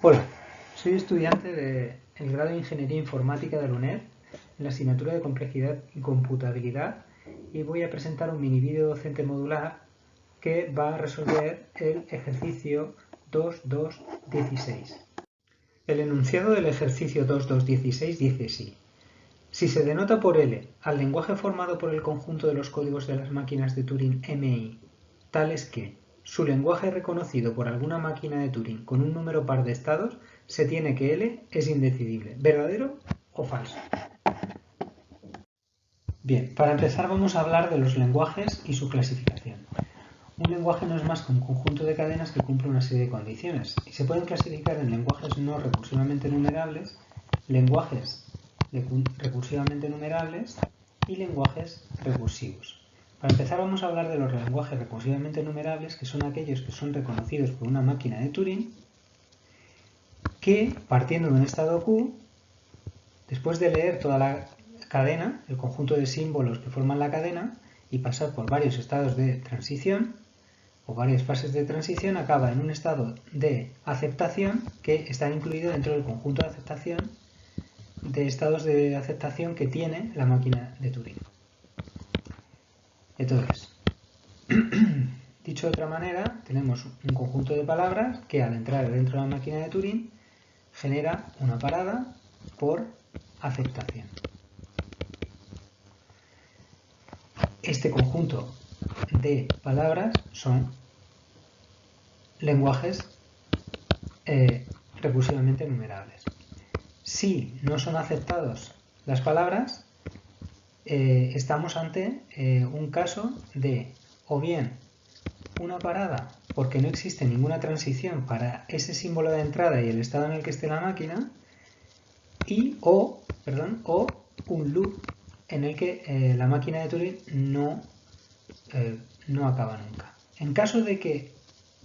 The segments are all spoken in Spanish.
Hola, soy estudiante del grado de Ingeniería Informática de la UNED en la asignatura de Complejidad y Computabilidad y voy a presentar un mini vídeo docente modular que va a resolver el ejercicio 2.2.16. El enunciado del ejercicio 2.2.16 dice así: si se denota por L al lenguaje formado por el conjunto de los códigos de las máquinas de Turing MI, tales que su lenguaje reconocido por alguna máquina de Turing con un número par de estados, se tiene que L es indecidible, ¿verdadero o falso? Bien, para empezar vamos a hablar de los lenguajes y su clasificación. Un lenguaje no es más que un conjunto de cadenas que cumple una serie de condiciones y se pueden clasificar en lenguajes no recursivamente numerables, lenguajes recursivamente numerables y lenguajes recursivos. Para empezar vamos a hablar de los lenguajes recursivamente numerables, que son aquellos que son reconocidos por una máquina de Turing que, partiendo de un estado Q, después de leer toda la cadena, el conjunto de símbolos que forman la cadena, y pasar por varios estados de transición o varias fases de transición, acaba en un estado de aceptación que está incluido dentro del conjunto de aceptación de estados de aceptación que tiene la máquina de Turing. Entonces, dicho de otra manera, tenemos un conjunto de palabras que al entrar dentro de la máquina de Turing genera una parada por aceptación. Este conjunto de palabras son lenguajes recursivamente numerables. Si no son aceptados las palabras, estamos ante un caso de o bien una parada porque no existe ninguna transición para ese símbolo de entrada y el estado en el que esté la máquina, o un loop en el que la máquina de Turing no acaba nunca. En caso de que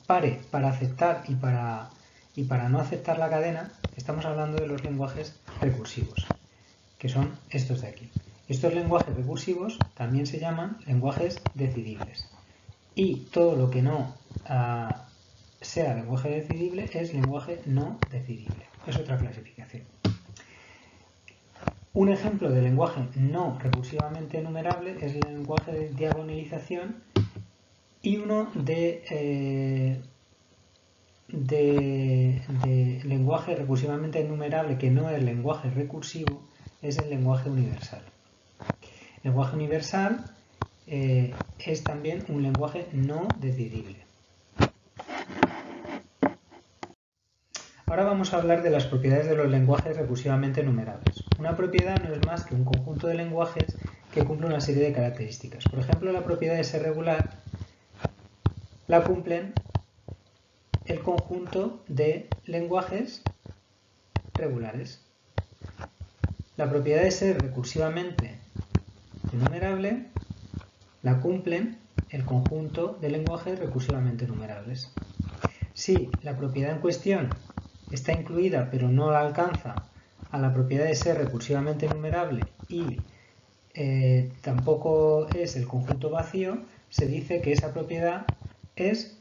pare para aceptar y para no aceptar la cadena, estamos hablando de los lenguajes recursivos, que son estos de aquí. Estos lenguajes recursivos también se llaman lenguajes decidibles. Y todo lo que no sea lenguaje decidible es lenguaje no decidible. Es otra clasificación. Un ejemplo de lenguaje no recursivamente numerable es el lenguaje de diagonalización, y uno de lenguaje recursivamente numerable que no es lenguaje recursivo es el lenguaje universal. El lenguaje universal es también un lenguaje no decidible. Ahora vamos a hablar de las propiedades de los lenguajes recursivamente numerables. Una propiedad no es más que un conjunto de lenguajes que cumple una serie de características. Por ejemplo, la propiedad de ser regular la cumplen el conjunto de lenguajes regulares. La propiedad de ser recursivamente enumerable la cumplen el conjunto de lenguajes recursivamente numerables. Si la propiedad en cuestión está incluida pero no la alcanza a la propiedad de ser recursivamente enumerable y tampoco es el conjunto vacío, se dice que esa propiedad es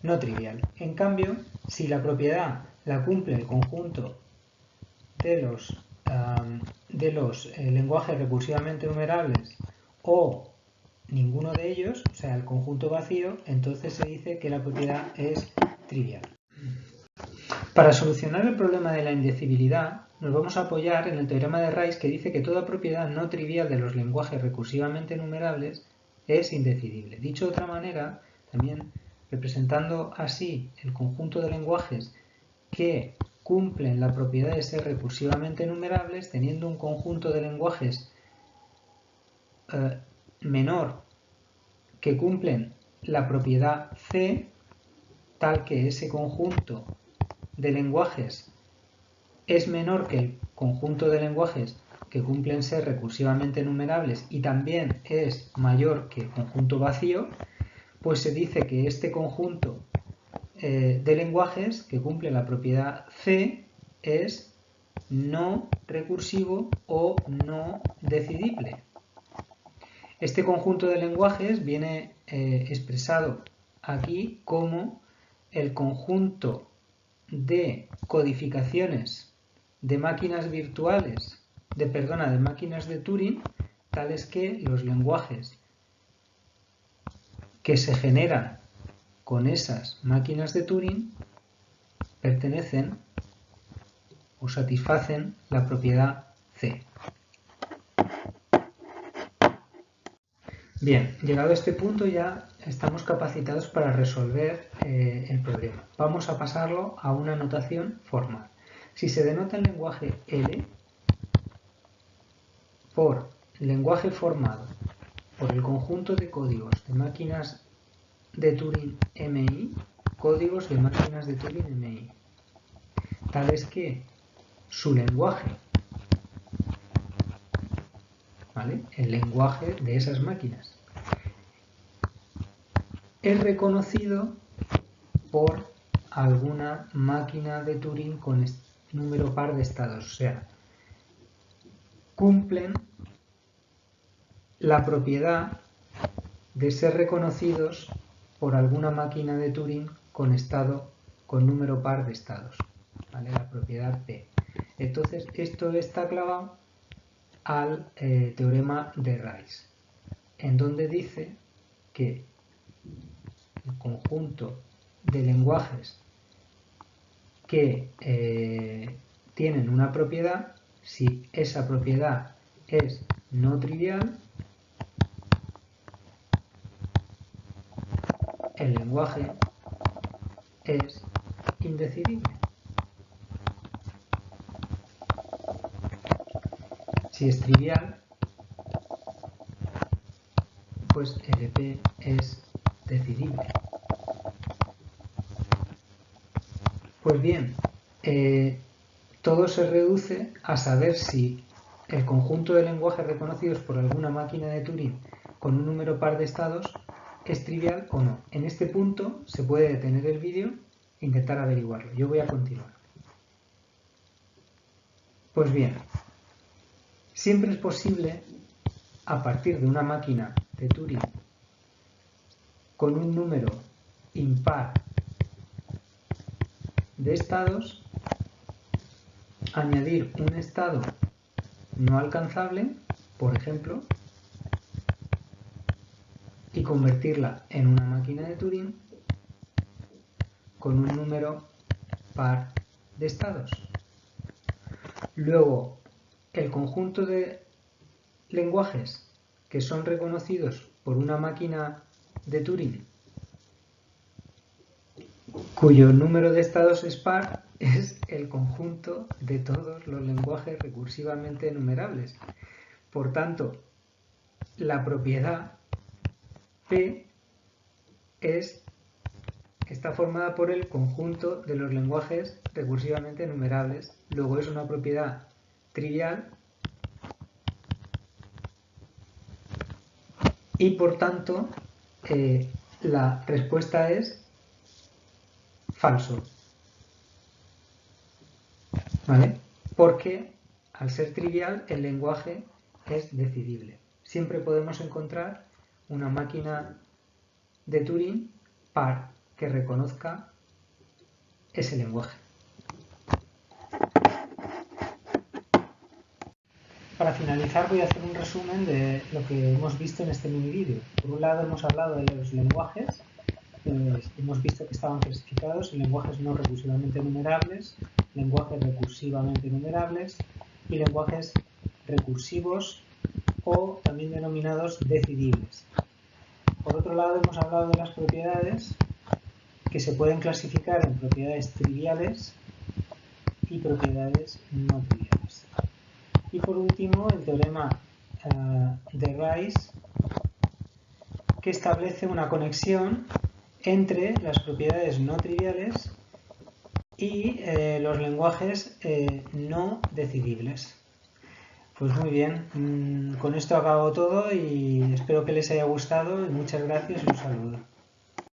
no trivial. En cambio, si la propiedad la cumple el conjunto de los lenguajes recursivamente numerables o ninguno de ellos, o sea, el conjunto vacío, entonces se dice que la propiedad es trivial. Para solucionar el problema de la indecibilidad, nos vamos a apoyar en el teorema de Rice, que dice que toda propiedad no trivial de los lenguajes recursivamente numerables es indecidible. Dicho de otra manera, también representando así el conjunto de lenguajes que cumplen la propiedad de ser recursivamente numerables, teniendo un conjunto de lenguajes menor que cumplen la propiedad C, tal que ese conjunto de lenguajes es menor que el conjunto de lenguajes que cumplen ser recursivamente numerables y también es mayor que el conjunto vacío, pues se dice que este conjunto de lenguajes que cumple la propiedad C es no recursivo o no decidible. Este conjunto de lenguajes viene expresado aquí como el conjunto de codificaciones de máquinas virtuales, de máquinas de Turing, tales que los lenguajes que se generan con esas máquinas de Turing pertenecen o satisfacen la propiedad C. Bien, llegado a este punto ya estamos capacitados para resolver el problema. Vamos a pasarlo a una notación formal. Si se denota el lenguaje L por lenguaje formado por el conjunto de códigos de máquinas de Turing MI, códigos de máquinas de Turing MI, tales que su lenguaje, ¿vale?, el lenguaje de esas máquinas, es reconocido por alguna máquina de Turing con número par de estados, o sea, cumplen la propiedad de ser reconocidos por alguna máquina de Turing con número par de estados, ¿vale?, la propiedad P. Entonces, esto está clavado al teorema de Rice, en donde dice que el conjunto de lenguajes que tienen una propiedad, si esa propiedad es no trivial, el lenguaje es indecidible. Si es trivial, pues LP es decidible. Pues bien, todo se reduce a saber si el conjunto de lenguajes reconocidos por alguna máquina de Turing con un número par de estados es trivial o no. En este punto se puede detener el vídeo e intentar averiguarlo. Yo voy a continuar. Pues bien, siempre es posible, a partir de una máquina de Turing con un número impar de estados, añadir un estado no alcanzable, por ejemplo, y convertirla en una máquina de Turing con un número par de estados. Luego, el conjunto de lenguajes que son reconocidos por una máquina de Turing cuyo número de estados es par es el conjunto de todos los lenguajes recursivamente enumerables. Por tanto, la propiedad P está formada por el conjunto de los lenguajes recursivamente enumerables. Luego es una propiedad trivial y por tanto la respuesta es falso, ¿vale? Porque al ser trivial el lenguaje es decidible. Siempre podemos encontrar una máquina de Turing par que reconozca ese lenguaje. Para finalizar voy a hacer un resumen de lo que hemos visto en este mini vídeo. Por un lado hemos hablado de los lenguajes, hemos visto que estaban clasificados en lenguajes no recursivamente enumerables, lenguajes recursivamente enumerables y lenguajes recursivos o también denominados decidibles. Por otro lado hemos hablado de las propiedades que se pueden clasificar en propiedades triviales y propiedades no triviales. Y por último, el teorema de Rice, que establece una conexión entre las propiedades no triviales y los lenguajes no decidibles. Pues muy bien, con esto acabo todo y espero que les haya gustado y muchas gracias y un saludo.